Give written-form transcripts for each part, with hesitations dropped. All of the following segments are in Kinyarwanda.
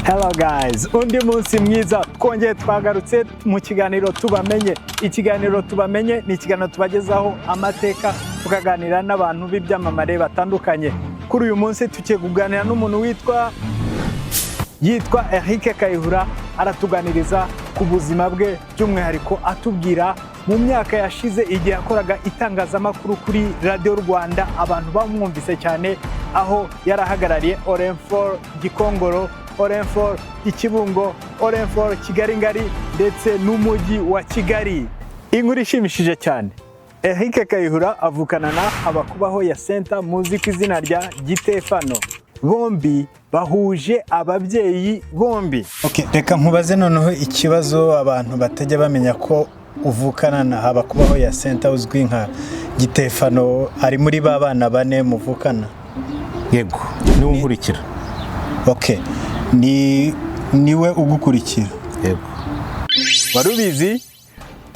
Hello guys, undi munsi mwiza twongeye twagarutse mu kiganiro tubamenye. Ikiganiro tubamenye ni ikiganiro tubagezaho amateka tukaganira n'abantu b'ibyamamare batandukanye. Kuri uyu munsi tugiye kuganira n'umuntu yitwa Eric Kayihura, aratuganiriza ku buzima bwe by'umwihariko atubwira mu myaka yashize igihe yakoraga itangazamakuru kuri Radio Rwanda. Abantu bamwumvise cyane aho yarahagarariye Orenfor Gikongoro, Orenfor Ikibungo, Orenfor Kigali ngari ndetse n'umujyi wa Kigali. Inkuru ishimishije cyane. Eric Kayihura avukana na Habakubaho Yasenta muzi ku izina rya Gitefano. Bombi bahuje ababyeyi bombi. Okay, reka nkubaze noneho ikibazo abantu batajya bamenya ko uvukana na Habakubaho Yasenta uzwi nka Gitefano, ari muri babana bane muvukana. Yego, niwe unkurikira. Okay. Niwe ugukurikira. Yego. Warubizi?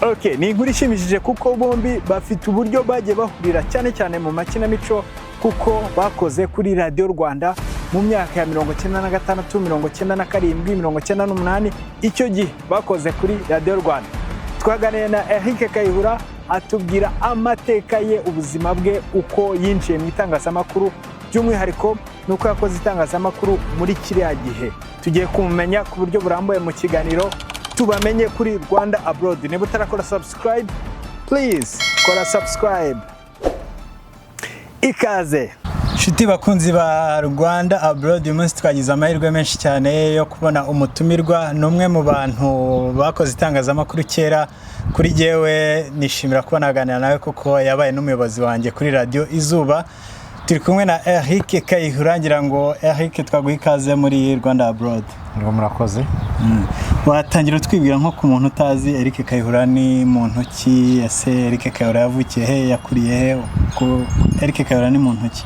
Okay, ni inkuru ishimishije kuko bombi bafite uburyo bagiye bahurira cyane mu makinamico, kuko bakoze kuri Radio Rwanda mu myaka ya 1996, 1997, 1998. Icyo gihe bakoze kuri Radio Rwanda. Twaganiriye na Eric Kayihura atubwira amateka ye, ubuzima bwe, uko yinjiye mu itangazamakuru, by'umwihariko nuko yakoze itangazamakuru muri kiriya gihe. Tugiye kumenya ku buryo burambuye mu kiganiro tubamenye kuri Rwanda Abroad. Niba utarakora subscribe, please kora subscribe. Ikaze shiti bakunzi ba Rwanda Abroad. Uyu munsi twagize amahirwe menshi cyane yo kubona umutumirwa n'umwe mu bantu bakoze itangazamakuru kera. Kuri jewe nishimira kuba naganira nawe kuko yabaye n'umuyobozi wanjye kuri Radio Izuba. Turi kumwe na Eric Kayihura. Ngira ngo Eric twaguha ikaze muri Rwanda Abroad. Ngo murakoze. Watangira twibwira nko ku muntu utazi Eric Kayihura ni muntu ki? Ese Eric Kayihura yavukiye he, yakuriye he? Eric Kayihura ni muntu ki?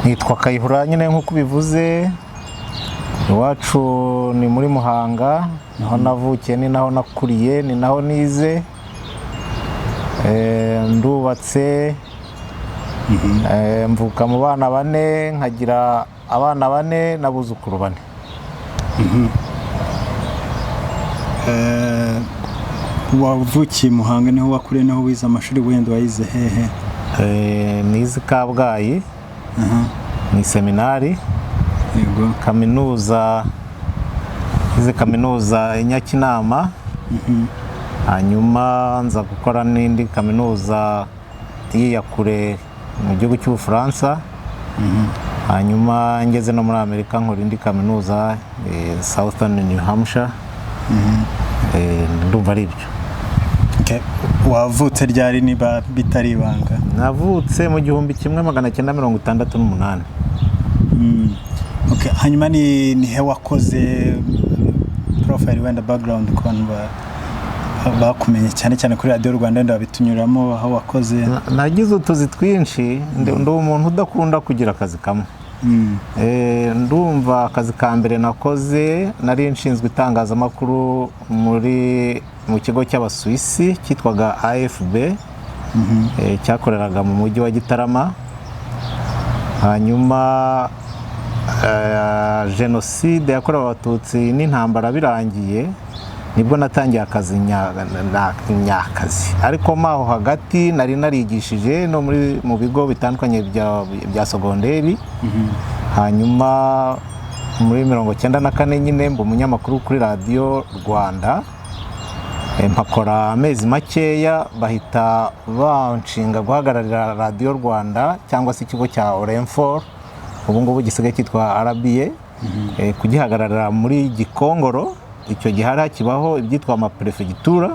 Nitwa Kayihura nyine nk'uko bivuze. Iwacu ni muri Muhanga, naho navukiye, ni naho nakuriye, ni naho nize. Ndubatse, mvuka mu bana bane, nkagira abana bane n'abuzukuru bane. Wavukiye Muhanga, niho wakuriye, niho wize amashuri, wenda wayize hehe? Nize Kabgayi, ni seminari. Yego. Kaminuza, nize kaminuza i Nyakinama. Hanyuma nza gukora n'indi kaminuza y'iyakure mu gihugu cy'Ubufaransa. Hanyuma ngeze no muri Amerika nkora indi kaminuza Southern New Hampshire. Ndumva ari ibyo. Okay. Wavutse ryari niba bitari ibanga? Navutse mu 1968. Okay, hanyuma ni he wakoze profile wenda background ku bantu bakumenye cyane kuri Radio Rwanda ndabitunyuramo aho wakoze? Nagize utuzi twinshi, ndi umuntu udakunda kugira akazi kamwe. Ndumva akazi ka mbere nakoze nari nshinzwe itangazamakuru mu kigo cy'Abasuwisi cyitwaga AFB. Cyakoreraga mu mujyi wa Gitarama. Hanyuma jenoside yakorewe Abatutsi n'intambara birangiye, nibwo natangiye akazi nyakazi. Ariko maho hagati nari narigishije no mu bigo bitandukanye bya segonderi. Hanyuma muri 1994 nyine mba umunyamakuru kuri Radio Rwanda. Mpakora amezi makeya bahita banshinga guhagararira Radio Rwanda cyangwa se ikigo cya Orenfor, ubu ngubu gisigaye cyitwa RBA, kugihagararira muri Gikongoro. Icyo gihara kibaho ibyitwa amaprefegitura.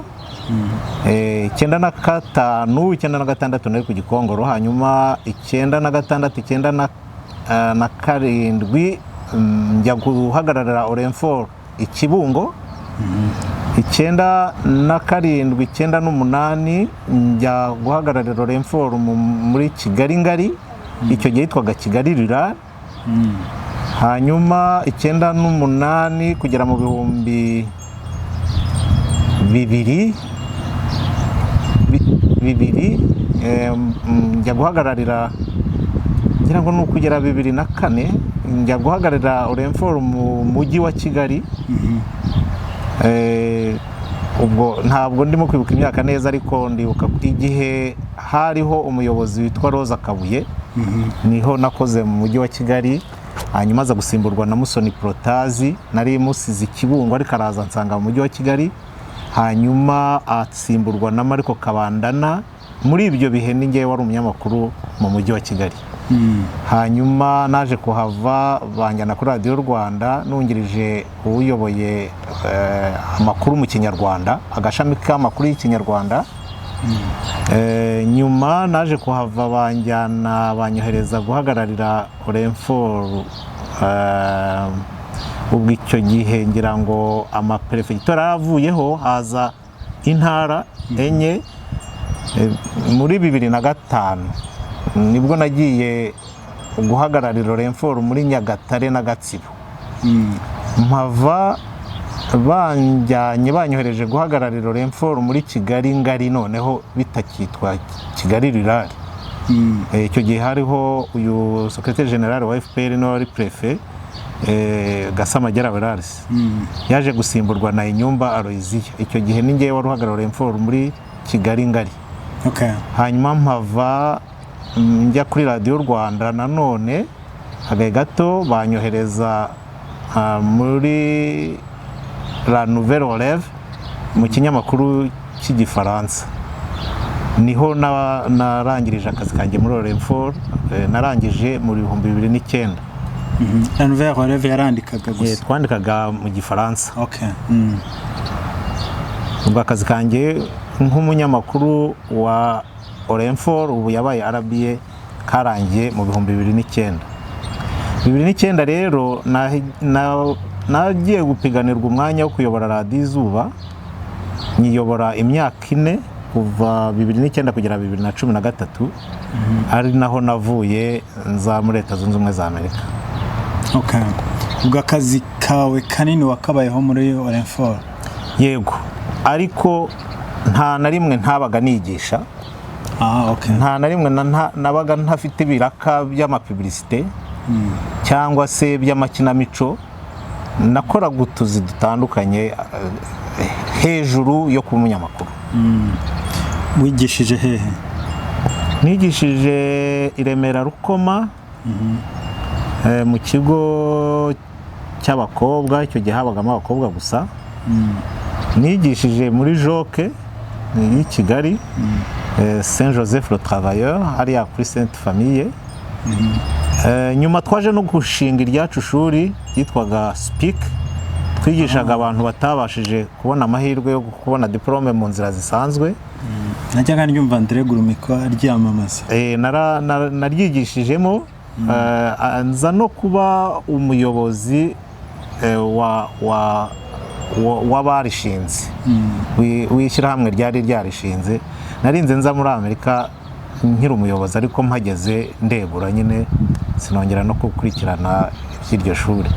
95, 96 nari ku Gikongoro. Hanyuma 96, 97 njya guhagararira Orenfor Ikibungo. 97, 98 njya guhagararira Orenfor muri Kigali ngari. Icyo gihe yitwaga Kigali Rural. Hanyuma 98 kugera mu 2000 njya guhagararira ngira ngo ni ukugera 2004 njya guhagararira Orenfor mu mujyi wa Kigali. Ubwo ntabwo ndimo kwibuka imyaka neza, ariko ndibuka igihe hariho umuyobozi witwa Roza Kabuye. Niho nakoze mu mujyi wa Kigali, hanyuma aza gusimburwa na Musoni Protazi. Nari musize Kibungo ariko araza nsanga mu mujyi wa Kigali, hanyuma asimburwa na Mariko Kabandana. Muri ibyo bihe ni ngewe wari umunyamakuru mu mujyi wa Kigali. Hanyuma naje kuhava banjyana kuri Radio Rwanda nungirije uyoboye amakuru mu Kinyarwanda, agashami k'amakuru y'Ikinyarwanda. Nyuma naje kuhava banyohereza guhagararira Orenfor. Ubwo icyo gihe ngira ngo amaperefegitura yavuyeho, haza intara enye. Muri 2005 nibwo nagiye guhagararira Orenfor muri Nyagatare na Gatsibo. Mpava banyohereje guhagararira Orenfor muri Kigali ngari, noneho bitakitwa Kigali Rural. Icyo gihe hariho uyu secrétaire général wa FPR no wari préfet Gasamagera Beraris. Yaje gusimburwa na Inyumba Aloysia. Icyo gihe ni ngewe wari uhagararira Orenfor muri Kigali ngari. Hanyuma mpava njya kuri Radio Rwanda nanone, hagaye gato banyohereza muri La Nouvelle Relève mu kinyamakuru cy'Igifaransa. Niho narangirije akazi kanjye muri Orenfor. Narangije muri 2009. La Nouvelle Relève yarandikaga gusa? Twandikaga mu Gifaransa. Ubwo akazi kanjye nk'umunyamakuru wa Orenfor ubu yabaye RBA karangiye mu 2009. 2009 rero nagiye gupiganirwa umwanya wo kuyobora Radio Izuba. Nyiyobora imyaka 4 kuva 2009 kugera 2013. Ari naho navuye nza muri Leta Zunze Ubumwe za Amerika. Ubwo akazi kawe kanini wakabayeho muri Orenfor? Yego, ariko nta na rimwe ntabaga nigisha. Nta na rimwe nabaga ntafite ibiraka by'amapublicité cyangwa se by'amakinamico. Nakoraga utuzi dutandukanye hejuru yo kuba umunyamakuru. Wigishije hehe? Nigishije i Remera Rukoma, mu kigo cy'abakobwa. Icyo gihe habagamo abakobwa gusa. Nigishije muri Joke i Kigali, Saint Joseph le Travailleur, hariya kuri Sainte Famille. Nyuma twaje no gushinga iryacu shuri yitwaga Speak. Twigishaga abantu batabashije kubona amahirwe yo kubona diplome mu nzira zisanzwe. Najyaga nyumva Andre Gurumiko aryamamaza. Naryigishijemo, nza no kuba umuyobozi w'abarishinze. Wishyira hamwe ryari ryarishinze. Narinze nza muri Amerika nkiri umuyobozi, ariko mpageze ndegura nyine sinongera no gukurikirana iryo shuri.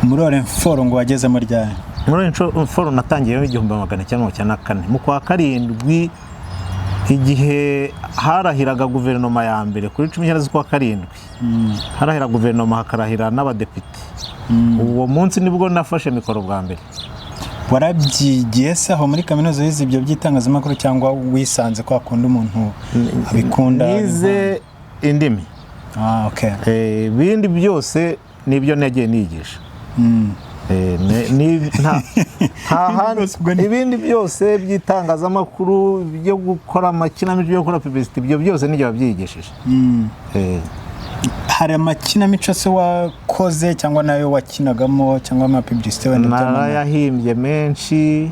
Muri Orenfor ngo wagezemo ryari? Muri Orenfor natangiyeho 1994 mu kwa karindwi, igihe harahiraga guverinoma ya mbere kuri 19 z'ukwa karindwi. Harahira guverinoma hakarahira n'abadepite. Uwo munsi nibwo nafashe mikoro bwa mbere. Warabyigiye se aho muri kaminuza yize ibyo by'itangazamakuru, cyangwa wisanze kwa kundi umuntu abikunda? Nize indimi. Ibindi byose nibyo nagiye nigisha. Ibindi byose by'itangazamakuru, byo gukora amakinamico, byo gukora publicity, ibyo byose nibyo babyigishije. Hari amakinamico se wakoze cyangwa nayo wakinagamo, cyangwa amapublicity wenda? Narayahimbye menshi,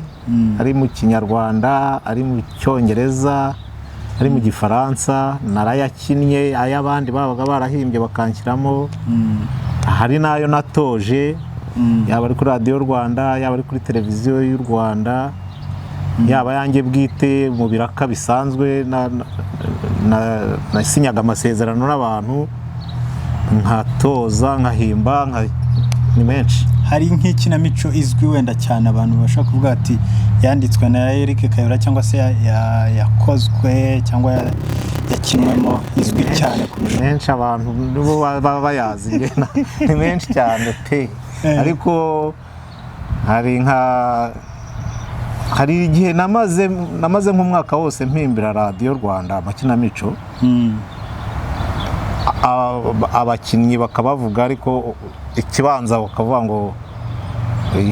ari mu Kinyarwanda, ari mu Cyongereza, ari mu Gifaransa. Narayakinnye ay'abandi babaga barahimbye bakanshyiramo. Hari nayo natoje, yaba ari kuri Radio Rwanda, yaba ari kuri televiziyo y'u Rwanda, yaba yanjye bwite mu biraka bisanzwe. Nasinyaga amasezerano n'abantu, nkatoza, nkahimba, ni menshi. Hari nk'ikinamico izwi wenda cyane abantu bashaka kuvuga ati yanditswe na Eric Kayihura cyangwa se yakozwe cyangwa yakinwemo izwi cyane kurusha menshi abantu nibo baba bayazi ni menshi cyane pe ariko hari igihe namaze nk'umwaka wose mpimbira Radio Rwanda amakinamico abakinnyi bakabavuga ariko ikibanza bakavuga ngo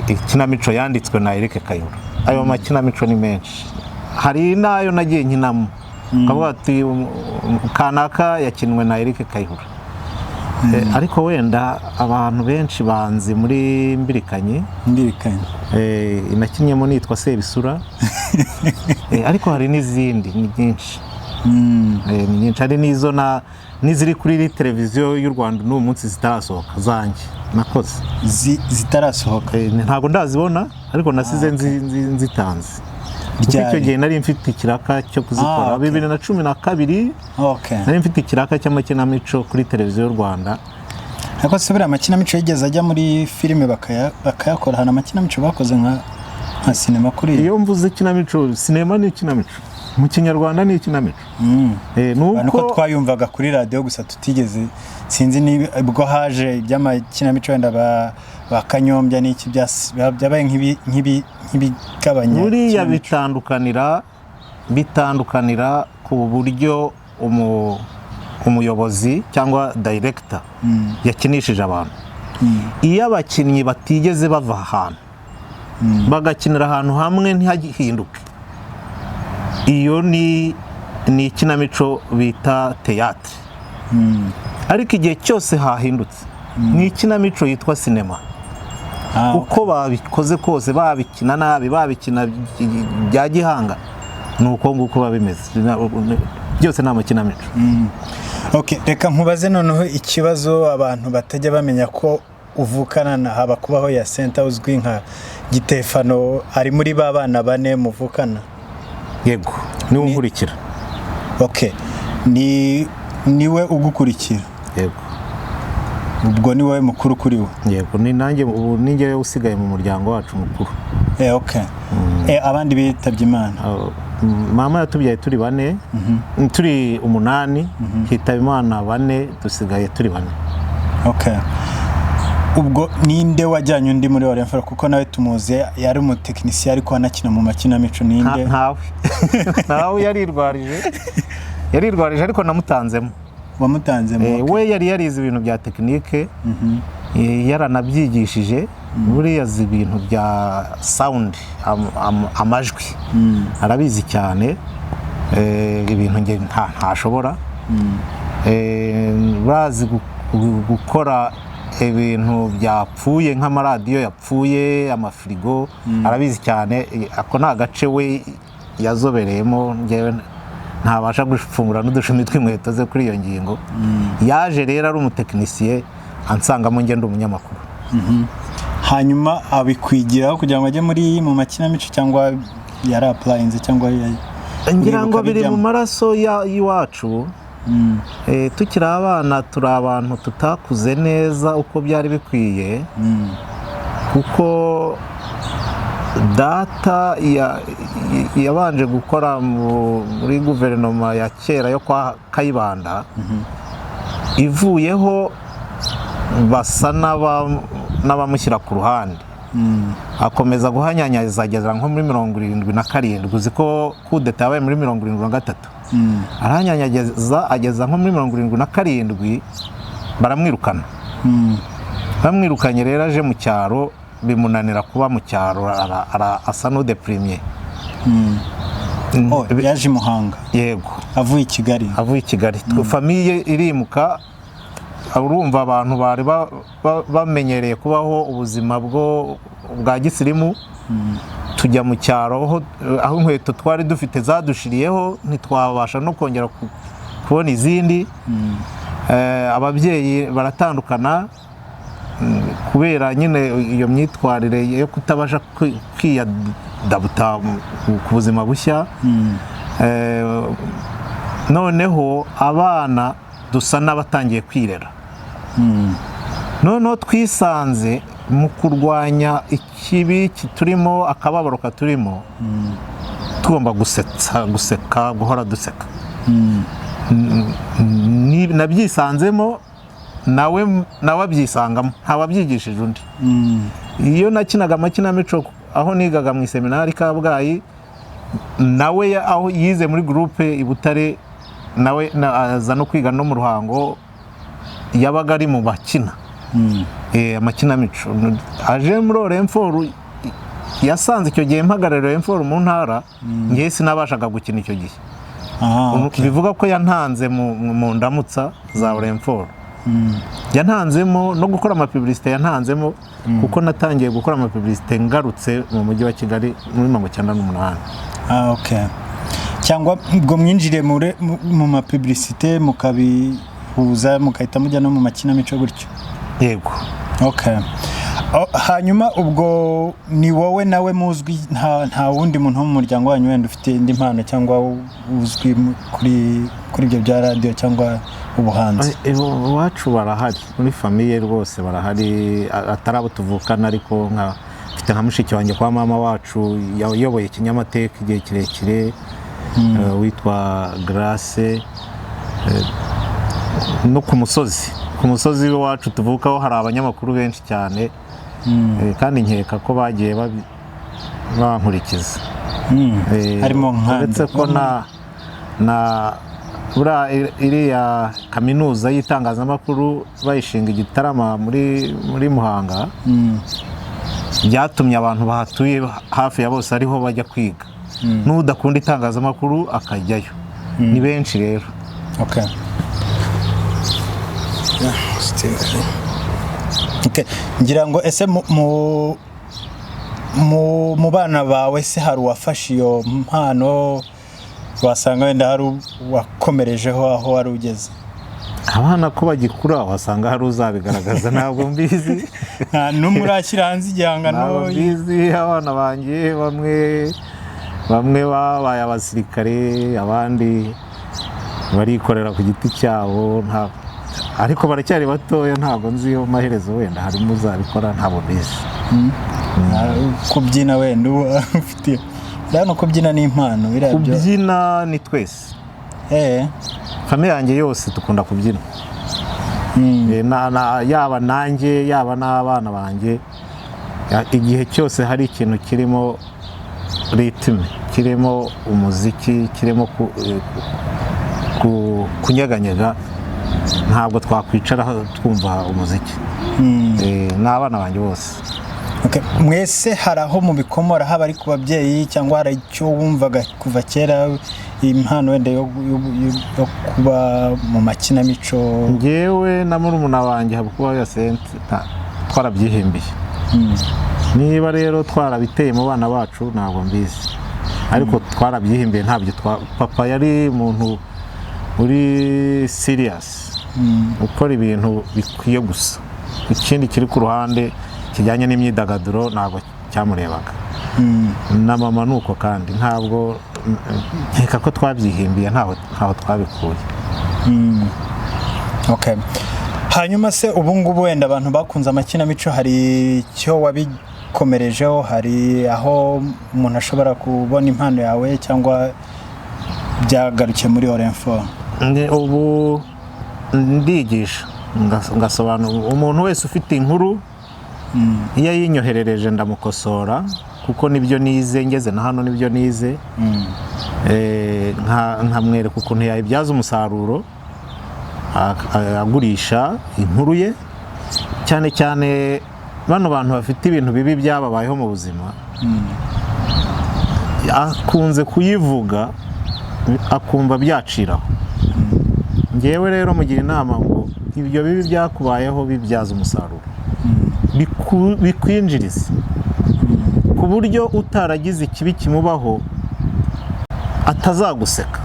ikinamico yanditswe na Eric Kayihura. Ayo makinamico ni menshi, hari nayo nagiye nkinamo kavuga ati kanaka yakinwe na Eric Kayihura. Ariko wenda abantu benshi banzi muri Mbirikanye inakinyemo nitwa Sebisura. Ariko hari n'izindi ni nyinshi, ni nyinshi, hari n'izo n'iziri kuri televiziyo y'u Rwanda n'uwo munsi zitarasohoka zanjye nakoze zitarasohoka. Ntabwo ndazibona ariko nasize nzitanze. Icyo gihe nari mfite ikiraka cyo kuzikora 2012. Nari mfite ikiraka cy'amakinamico kuri televiziyo y'u Rwanda. Ariko se buriya amakinamico yigeze ajya muri filime bakayakora, hana amakinamico bakoze nka sinema kuri iyo mvuze ikinamico, sinema ni ikinamico, mu Kinyarwanda ni ikinamico. Nuko twayumvaga kuri radio gusa tutigeze, sinzi nibwo haje iby'amakinamico wenda bakanyombya n'iki byabaye nk'ibigabanya. Buriya bitandukanira ku buryo umuyobozi cyangwa director yakinishije abantu. Iyo abakinnyi batigeze bava ahantu bagakinira ahantu hamwe ntihahinduke, iyo ni ikinamico bita théâtre. Ariko igihe cyose hahindutse ni ikinamico yitwa sinema. Uko babikoze kose, babikina nabi, babikina bya gihanga, nuko nguko babimeze, byose ni amakinamico. Reka nkubaze noneho ikibazo abantu batajya bamenya ko uvukana na haba kubaho ya Center uzwi nka Gitefano, ari muri babana bane muvukana. Yego, ni unkurikira. Niwe ugukurikira. Yego. Ubwo ni wowe mukuru kuri we. Yego, ni nanjye ubu ninjye usigaye mu muryango wacu mukuru. Abandi bitabye Imana. Mama yatubyaye turi bane, turi 8, hitaba Imana 4, dusigaye turi 4. Ubwo ninde wajyanye undi muri Orenfera, kuko nawe tumuze yari umutekinisiye ariko anakina mu makinamico? Ninde? Ntawe yarirwarije ariko namutanzemo. Wamutanzemo? We yari yarize ibintu bya tekinike, yaranabyigishije. Buriya azi ibintu bya sound, amajwi, arabizi cyane. Ibintu nge ntashobora. Bazi gukora ibintu byapfuye nk'amaradiyo yapfuye, amafirigo, arabizi cyane. Ako nta gace we yazobereyemo, ngewe ntabasha gufungura n'udushumi tw'inkweto ze kuri iyo ngingo. Yaje rero ari umutekinisiye ansangamo ngende umunyamakuru. Hanyuma abikwigiraho kugira ngo ajye mu makinamico, cyangwa yari applyinze, cyangwa ngira ngo biri mu maraso y'iwacu. Tukiri abana turi abantu tutakuze neza uko byari bikwiye, kuko data yabanje gukora muri guverinoma ya kera yo kwa Kayibanda. Ivuyeho basa n'abamushyira ku ruhande, akomeza guhanyanyaza ageza nko muri 77. Uzi ko kudeta yabaye muri 73. Arahanyanyageza ageza nko muri 77, baramwirukana. Bamwirukanye rero aje mu cyaro, bimunanira kuba mu cyaro, asa n'udeprimiye. Yaje Muhanga? Yego. Avuye i Kigali. Famiye irimuka. Urumva abantu bari bamenyereye kubaho ubuzima bwa gisirimu. Tujya mu cyaro aho inkweto twari dufite zadushiriyeho, ntitwabasha no kongera kubona izindi. Ababyeyi baratandukana kubera nyine iyo myitwarire yo kutabasha kwiyadabuta ku buzima bushya. Noneho abana dusa n'abatangiye kwirera. Noneho twisanze mu kurwanya ikibi turimo, akababaro katurimo, tugomba guseka, guhora duseka. Nabyisanzemo, nawe abyisangamo, ntawabyigishije undi. Iyo nakinaga amakinamico aho nigaga mu iseminari Kabgayi, nawe aho yize muri groupe i Butare, nawe aza no kwiga no mu Ruhango, yabaga ari mu bakina amakinamico. Aje muri Orenfort, yasanze icyo gihe mpagarariye Orenfort mu ntara, ngiye sinabashaga gukina icyo gihe. Bivuga ko yantanze mu ndamutsa za Orenfort. Yantanzemo no gukora amapublicité, yantanzemo kuko natangiye gukora amapublicité ngarutse mu mujyi wa Kigali muri 1998. Okay. Cyangwa ubwo mwinjire mu mapublicité mukabihuza mukahita mujya no mu makinamico gutyo? Yego. Okay. Hanyuma ubwo ni wowe nawe muzwi, nta wundi muntu mu muryango wanyu wenda ufite indi mpano cyangwa uzwi kuri ibyo bya radio cyangwa ubuhanzi? Iwacu barahari, muri famille rwose barahari, atarabo tuvukana, ariko mfite nka mushiki wanjye kwa mama wacu yayoboye ikinyamateka igihe kirekire, witwa Grace. No ku musozi wacu tuvukaho hari abanyamakuru benshi cyane, kandi nkeka ko bagiye bankurikiza. Harimo ndetse ko na iriya kaminuza y'itangazamakuru bayishinga Igitarama muri Muhanga, byatumye abantu bahatuye hafi ya bose ariho bajya kwiga. N'udakunda itangazamakuru akajyayo, ni benshi rero. Okay. Okay. Ngira ngo ese mu bana bawe se hari uwafashe iyo mpano, wasanga wenda hari wakomerejeho aho wari ugeze? Abana ko bagikura wasanga hari uzabigaragaza, ntabwo mbizi. N'umurashyira hanze igihangano? Ntabwo mbizi. Abana banjye bamwe babaye abasirikare, abandi barikorera ku giti cyabo, ariko baracyari batoya, ntabwo nzi yo maherezo wenda harimo uzabikora, ntabwo mbizi. Kubyina wenda ufite no kubyina ni impano birabyo? Kubyina ni twese. Famille yanjye yose dukunda kubyina. Yaba nanjye, yaba n'abana banjye, igihe cyose hari ikintu kirimo ritme, kirimo umuziki, kirimo kunyeganyega, ntabwo twakwicara twumva umuziki. N'abana banjye bose. Okay. Mwese hari aho mubikomora, haba ari ku babyeyi cyangwa hari icyo wumvaga kuva kera, impano wenda yo kuba mu makinamico? Ngewe na murumuna wanjye Habukubaho Yasente twarabyihimbiye. Niba rero twarabiteye mu bana bacu ntabwo mbizi, ariko twarabyihimbiye. Ntabyo papa yari umuntu uri serious, ukora ibintu bikwiye gusa. Ikindi kiri ku ruhande kijyanye n'imyidagaduro ntabwo cyamurebaga. Na mama nuko, kandi ntabwo nkeka ko twabyihimbiye, ntaho twabikuye. Okay. Hanyuma se ubu ngubu wenda abantu bakunze amakinamico, hari icyo wabikomerejeho? Hari aho umuntu ashobora kubona impano yawe cyangwa byagarukiye muri Orenfort? Ubu ndigisha, ngasobanura. Umuntu wese ufite inkuru, iyo yinyoherereje ndamukosora, kuko nibyo nize, ngeze na hano nibyo nize. Nkamwereka ukuntu yayibyaza umusaruro, agurisha inkuru ye. Cyane cyane bano bantu bafite ibintu bibi byababayeho mu buzima, akunze kuyivuga akumva byaciraho. Ngewe rero mugira inama ngo ibyo bibi byakubayeho bibyaza umusaruro, bikwinjiriza, ku buryo utaragize ikibi kimubaho atazaguseka.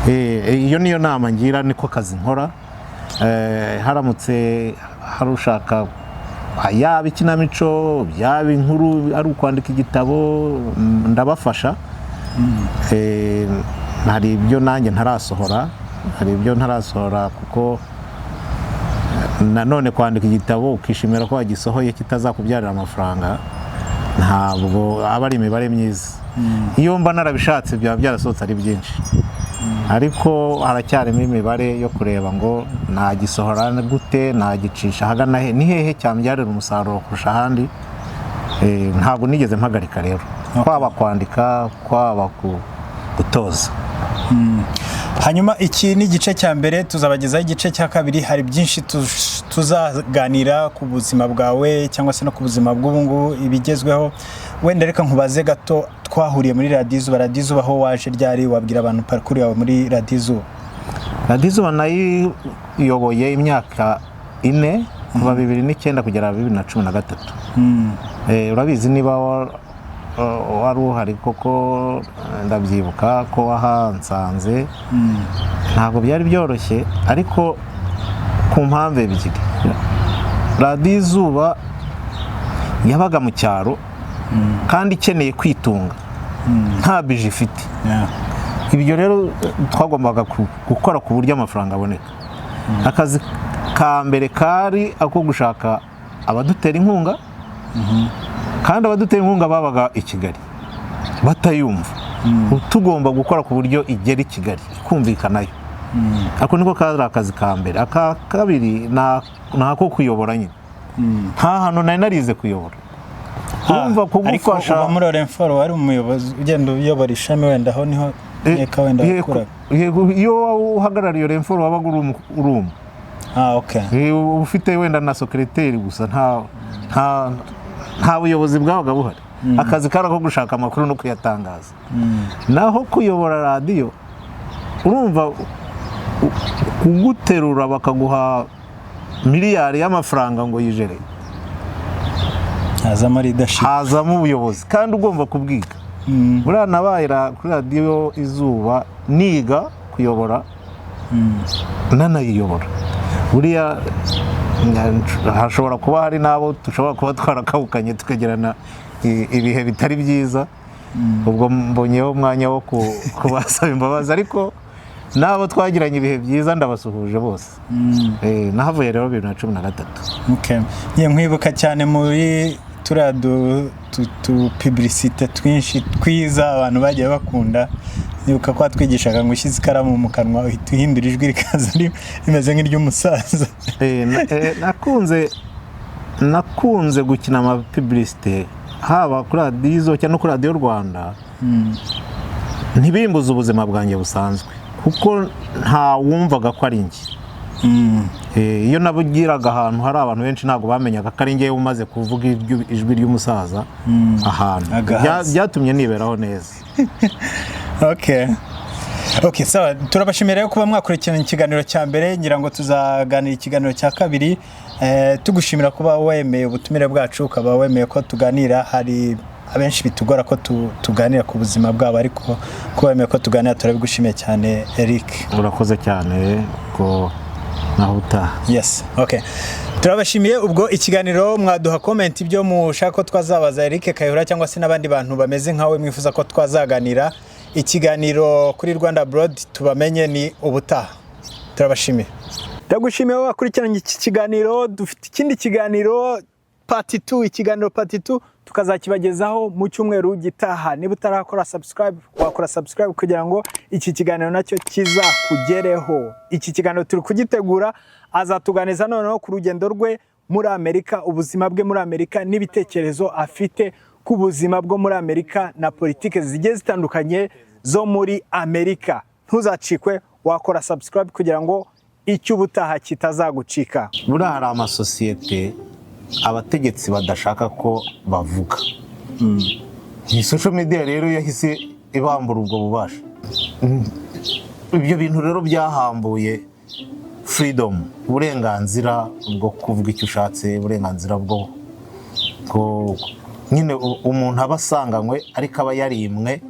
Iyo niyo nama ngira, niko kazi nkora. Haramutse hari ushaka yaba ikinamico, yaba inkuru, ari ukwandika igitabo, ndabafasha. Hari ibyo nanjye ntarasohora, kuko nanone kwandika igitabo ukishimira ko wagisohoye kitazakubyarira amafaranga ntabwo aba ari imibare myiza. Iyo mba narabishatse byaba byarasohotse ari byinshi, ariko haracyarimo imibare yo kureba ngo nagisohora gute, nagicisha hagana he, ni hehe cyambyarira umusaruro kurusha ahandi. Ntabwo nigeze mpagarika rero, kwaba kwandika kwaba gutoza. Hanyuma iki ni igice cya mbere, tuzabagezaho igice cya kabiri. Hari byinshi tuzaganira ku buzima bwawe cyangwa se no ku buzima bw'ubungubu ibigezweho. Wenda reka nkubaze gato, twahuriye muri Radio Izuba. Radio Izuba aho waje ryari? Wabwira abantu parcours yawe muri Radio Izuba. Radio Izuba nayiyoboye imyaka 4 kuva 2009 kugera 2013. Urabizi niba wari uhari koko, ndabyibuka ko wahansanze. Ntabwo byari byoroshye, ariko ku mpamvu ebyiri. Radio Izuba yabaga mu cyaro kandi ikeneye kwitunga, nta bije ifite. Ibyo rero twagombaga gukora ku buryo amafaranga aboneka. Akazi ka mbere kari ako gushaka abadutera inkunga, kandi abadutera inkunga babaga i Kigali batayumva. Tugomba gukora ku buryo igera i Kigali ikumvikanayo. Ako niko kari akazi ka mbere. Aka kabiri nako kuyobora nyine. Nta hantu nari narize kuyobora. Urumva kugufasha. Ariko muri Orenforo wari umuyobozi ugenda uyobora ishami, wenda aho niho nyeka wenda ukura. Iyo uhagarariye Orenforo wabaga uri okay. Ufite wenda na secretary gusa, nta buyobozi bwabaga buhari. Akazi kari ko gushaka amakuru no kuyatangaza. Naho kuyobora radio, urumva kuguterura bakaguha miliyari y'amafaranga ngo yijere, hazamo leadership, hazamo ubuyobozi, kandi ugomba kubwiga. Buriya nabaye kuri Radio Izuba niga kuyobora, nanayiyobora. Buriya hashobora kuba hari n'abo dushobora kuba twarakabukanye tukagirana ibihe bitari byiza, ubwo mbonyeho umwanya wo kubasaba imbabazi, ariko n'abo twagiranye ibihe byiza ndabasuhuje bose. Nahavuye rero 2013. Okay. Nkwibuka cyane muri publicité twinshi twiza abantu bagiye bakunda. Nibuka ko twigishaga ngo ushyize ikaramu mu kanwa uhita uhindura ijwi rikaza rimeze nk'iry'umusaza. Nakunze gukina ama publicité haba kuri Radio Izuba cyangwa kuri Radio Rwanda. Ntibimbuza ubuzima bwanjye busanzwe, kuko nta wumvaga ko ari njye. Iyo nabugiraga ahantu hari abantu benshi ntabwo bamenyaga ko ari njye umaze kuvuga ijwi ry'umusaza ahantu. Byatumye niberaho neza. Okay, sawa. Turabashimira kuba mwakurikirana ikiganiro cya mbere. Ngira ngo tuzaganira ikiganiro cya kabiri. Tugushimira kuba wemeye ubutumire bwacu, ukaba wemeye ko tuganira. Hari abenshi bitugora ko tuganira ku buzima bwabo, ariko kuba wemeye ko tuganira turabigushimiye cyane Eric. Urakoze cyane ko nahuta. Yes, okay. Turabashimiye. Ubwo ikiganiro mwaduha comment ibyo mushaka ko twazabaza Eric Kayihura cyangwa se n'abandi bantu bameze nkawe mwifuza ko twazaganira. Ikiganiro kuri Rwanda Broad tubamenye ni ubutaha. Turabashimiye. Ndagushimiye wakurikiranye iki kiganiro. Dufite ikindi kiganiro part 2, ikiganiro part 2 tukazakibagezaho mu cyumweru gitaha. Niba utarakora subscribe, wakora subscribe kugira ngo iki kiganiro nacyo kizakugereho. Iki kiganiro turi kugitegura, azatuganiza noneho ku rugendo rwe muri Amerika, ubuzima bwe muri Amerika n'ibitekerezo afite ku buzima bwo muri Amerika na politike zigiye zitandukanye zo muri Amerika. Ntuzacikwe, wakora subscribe kugira ngo icy'ubutaha kitazagucika. Buriya hari amasosiyete abategetsi badashaka ko bavuga. Ni social media rero yahise ibambura ubwo bubasha. Ibyo bintu rero byahambuye freedom, uburenganzira bwo kuvuga icyo ushatse, uburenganzira bwo nyine umuntu abasanganywe ariko aba yarimwe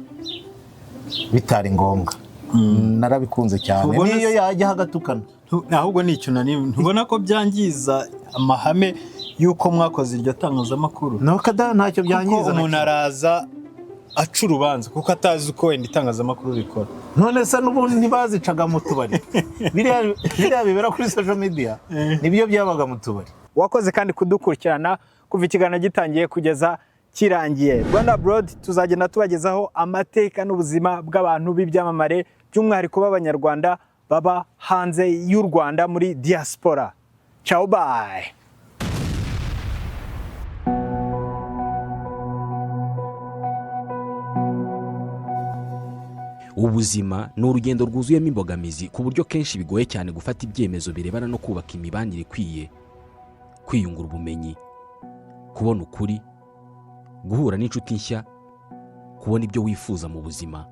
bitari ngombwa. Narabikunze cyane. Niyo yajya hagatukana. Ahubwo ni icyo ntubona ko byangiza amahame yuko mwakoze iryo tangazamakuru? No kada ntacyo byangiza. Umuntu araza aca urubanza kuko atazi uko wenda itangazamakuru rikora. none se n'ubundi ntibazicaga mu tubari biriya bibera kuri social media nibyo byabaga mu tubari. wakoze kandi kudukurikirana kuva ikiganiro gitangiye kugeza kirangiye. Rwanda Abroad tuzagenda tubagezaho amateka n'ubuzima bw'abantu b'ibyamamare by'umwihariko b'abanyarwanda baba hanze y'u Rwanda muri diaspora. Ciao bye. Ubuzima ni urugendo rwuzuyemo imbogamizi ku buryo kenshi bigoye cyane gufata ibyemezo birebana no kubaka imibanire ikwiye, kwiyungura ubumenyi, kubona ukuri, guhura n'inshuti nshya, kubona ibyo wifuza mu buzima,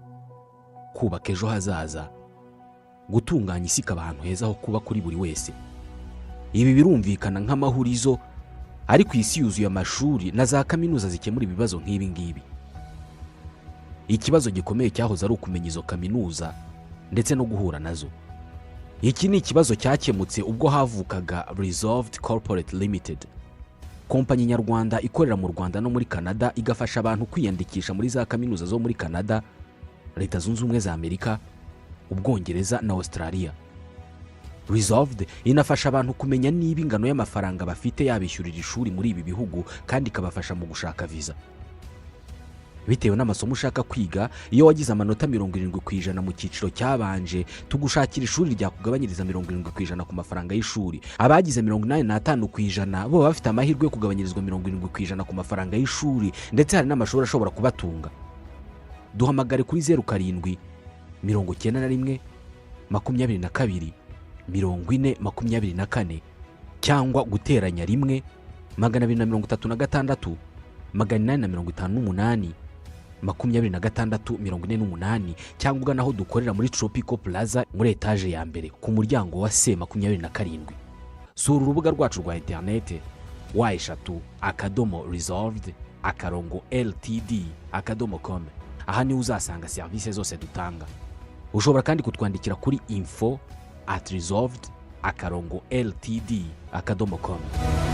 kubaka ejo hazaza, gutunganya isi ikaba ahantu heza ho kuba kuri buri wese. Ibi birumvikana nk'amahurizo, ariko isi yuzuye amashuri na za kaminuza zikemura ibibazo nk'ibi ngibi. Ikibazo gikomeye cyahoze ari ukumenya izo kaminuza ndetse no guhura nazo. Iki ni ikibazo cyakemutse ubwo havukaga Resolved Corporate Limited, kompanyi nyarwanda ikorera mu Rwanda no muri Canada, igafasha abantu kwiyandikisha muri za kaminuza zo muri Canada, Leta Zunze Ubumwe za Amerika, Ubwongereza na Australia. Resolved inafasha abantu kumenya niba ingano y'amafaranga bafite yabishyurira ishuri muri ibi bihugu, kandi ikabafasha mu gushaka visa. Bitewe n'amasomo ushaka kwiga, iyo wagize amanota 70% mu cyiciro cyabanje, tugushakira ishuri ryakugabanyiriza 70% ku mafaranga y'ishuri. Abagize 85% bo bafite amahirwe yo kugabanyirizwa 70% ku mafaranga y'ishuri, ndetse hari n'amashuri ashobora kubatunga. Duhamagare kuri 07 91 22 4024 cyangwa guteranya 1 236 858 2648, cyangwa ugana aho dukorera muri Tropical Plaza muri etage ya mbere ku muryango wa C27. Sura urubuga rwacu rwa interinete wa3resolved.ltd.com. Aha niho uzasanga serivisi zose dutanga. Ushobora kandi kutwandikira kuri info@resolved.ltd.com.